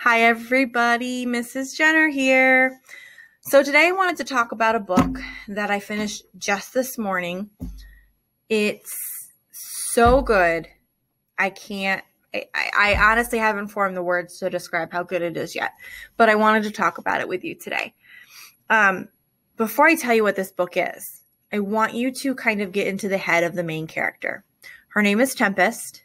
Hi everybody, Mrs. Jenner here. So today I wanted to talk about a book that I finished just this morning. It's so good. I honestly haven't formed the words to describe how good it is yet, but I wanted to talk about it with you today. Before I tell you what this book is, I want you to kind of get into the head of the main character. Her name is Tempest.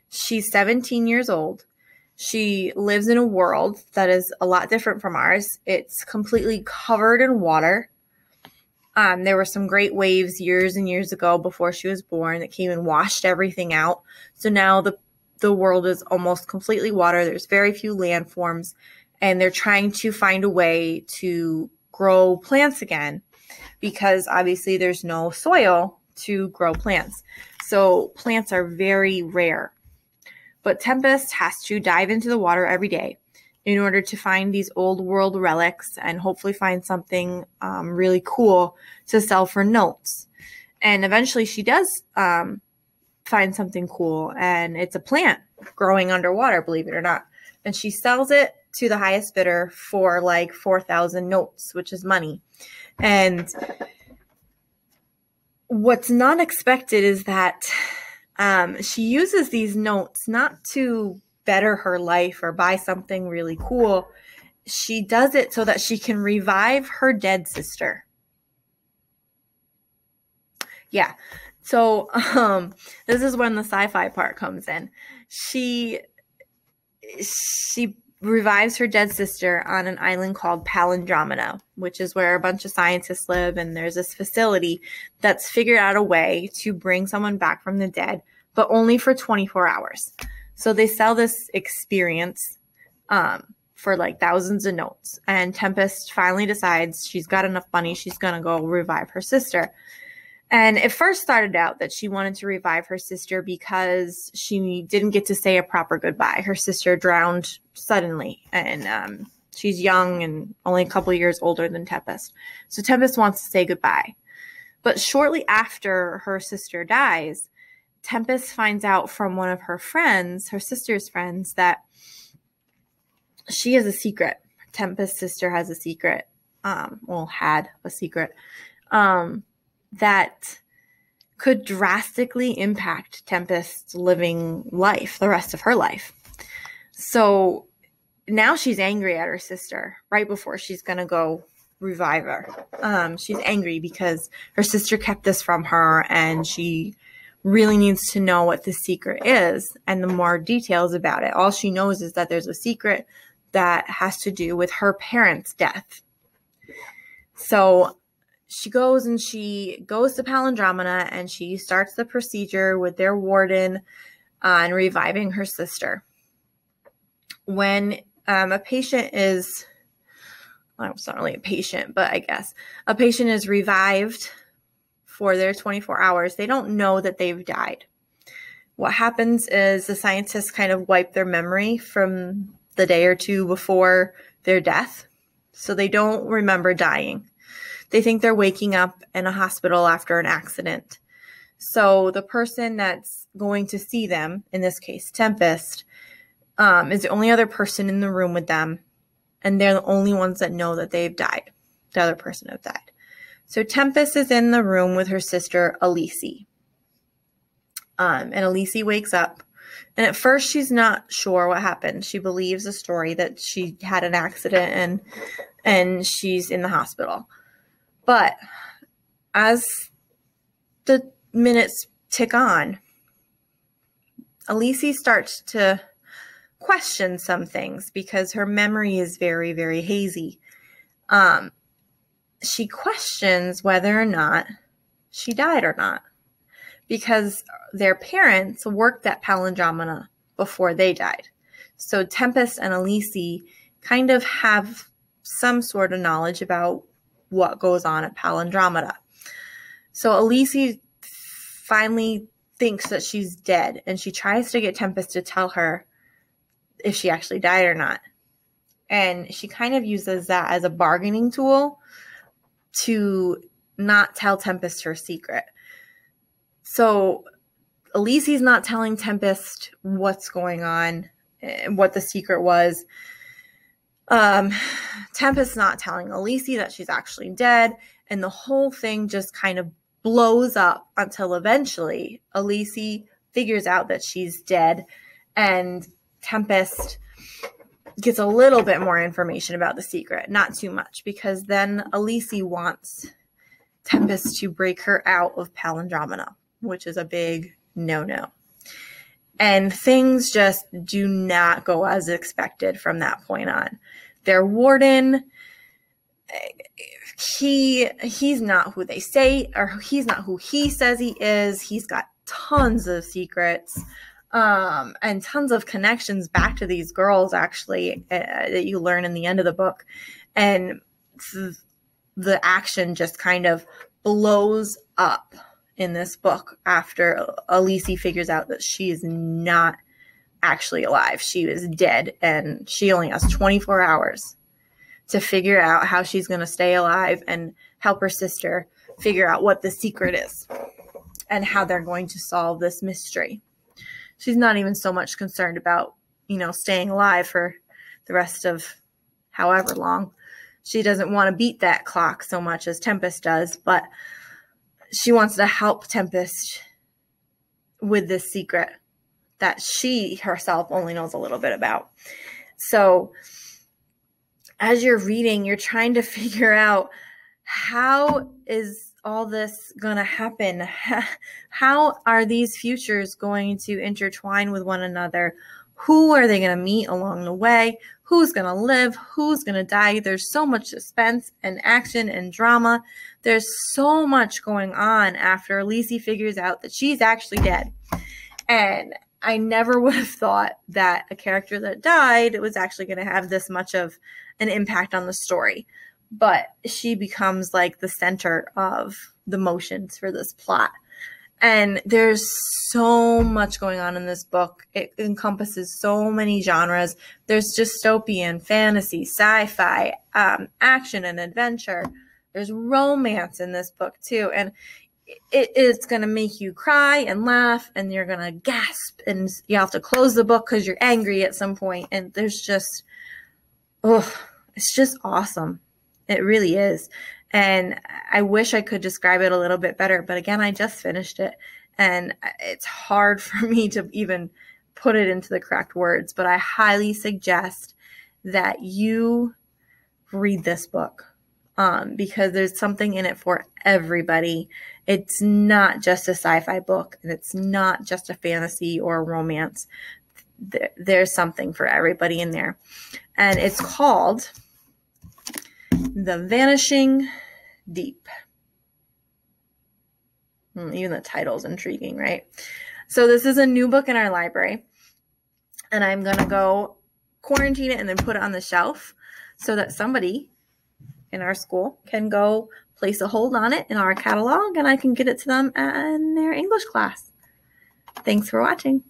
She's 17 years old. She lives in a world that is a lot different from ours. It's completely covered in water. There were some great waves years and years ago before she was born that came and washed everything out. So now the world is almost completely water. There's very few landforms, and they're trying to find a way to grow plants again because obviously there's no soil to grow plants. So plants are very rare. But Tempest has to dive into the water every day in order to find these old world relics and hopefully find something really cool to sell for notes. And eventually she does find something cool, and it's a plant growing underwater, believe it or not. And she sells it to the highest bidder for like 4,000 notes, which is money. And what's not expected is that she uses these notes not to better her life or buy something really cool. She does it so that she can revive her dead sister. Yeah. So this is when the sci-fi part comes in. She revives her dead sister on an island called Palindromina, which is where a bunch of scientists live, and there's this facility that's figured out a way to bring someone back from the dead, but only for 24 hours. So they sell this experience for like thousands of notes, and Tempest finally decides she's got enough money, she's going to go revive her sister. And it first started out that she wanted to revive her sister because she didn't get to say a proper goodbye. Her sister drowned suddenly, and she's young and only a couple of years older than Tempest. So Tempest wants to say goodbye. But shortly after her sister dies, Tempest finds out from one of her friends, her sister's friends, that she has a secret. Tempest's sister has a secret, had a secret, that could drastically impact Tempest's living life, the rest of her life. So now she's angry at her sister right before she's going to go revive her. She's angry because her sister kept this from her, and she really needs to know what the secret is and the more details about it. All she knows is that there's a secret that has to do with her parents' death. So she goes to Palindromina, and she starts the procedure with their warden on reviving her sister. When a patient is, well, it's not really a patient, but I guess a patient is revived for their 24 hours, they don't know that they've died. What happens is the scientists kind of wipe their memory from the day or two before their death, so they don't remember dying. They think they're waking up in a hospital after an accident. So the person that's going to see them, in this case Tempest, is the only other person in the room with them, and they're the only ones that know that they've died. The other person have died. So Tempest is in the room with her sister, Elise. And Elise wakes up. And at first, she's not sure what happened. She believes the story that she had an accident and she's in the hospital. But as the minutes tick on, Elise starts to question some things because her memory is very, very hazy. She questions whether or not she died or not, because their parents worked at Palindromina before they died. So Tempest and Elise kind of have some sort of knowledge about what goes on at Palindromina. So Elise finally thinks that she's dead, and she tries to get Tempest to tell her if she actually died or not. And she kind of uses that as a bargaining tool to not tell Tempest her secret. So Elise's not telling Tempest what's going on, what the secret was. Tempest's not telling Elise that she's actually dead, and the whole thing just kind of blows up until eventually Elise figures out that she's dead, and Tempest gets a little bit more information about the secret. Not too much, because then Elise wants Tempest to break her out of Palindromina, which is a big no-no. And things just do not go as expected from that point on. Their warden, he's not who they say, or he's not who he says he is. He's got tons of secrets, and tons of connections back to these girls, actually, that you learn in the end of the book. And the action just kind of blows up in this book after Elise figures out that she is not actually alive. She is dead, and she only has 24 hours to figure out how she's going to stay alive and help her sister figure out what the secret is and how they're going to solve this mystery. She's not even so much concerned about, staying alive for the rest of however long. She doesn't want to beat that clock so much as Tempest does, but she wants to help Tempest with this secret that she herself only knows a little bit about. So as you're reading, you're trying to figure out, how is all this going to happen? How are these futures going to intertwine with one another? Who are they going to meet along the way? Who's going to live? Who's going to die? There's so much suspense and action and drama. There's so much going on after Elise figures out that she's actually dead. And I never would have thought that a character that died was actually going to have this much of an impact on the story. But she becomes like the center of the motions for this plot. And there's so much going on in this book. It encompasses so many genres. There's dystopian, fantasy, sci-fi, action and adventure. There's romance in this book too. And it's going to make you cry and laugh, and you're going to gasp, and you have to close the book because you're angry at some point. And there's just, it's just awesome. It really is. And I wish I could describe it a little bit better. But again, I just finished it, and it's hard for me to even put it into the correct words. But I highly suggest that you read this book, because there's something in it for everybody. It's not just a sci-fi book, and it's not just a fantasy or a romance. There's something for everybody in there. And it's called The Vanishing Deep. Even the title's intriguing, right? So this is a new book in our library, and I'm going to go quarantine it and then put it on the shelf so that somebody in our school can go place a hold on it in our catalog, and I can get it to them in their English class. Thanks for watching.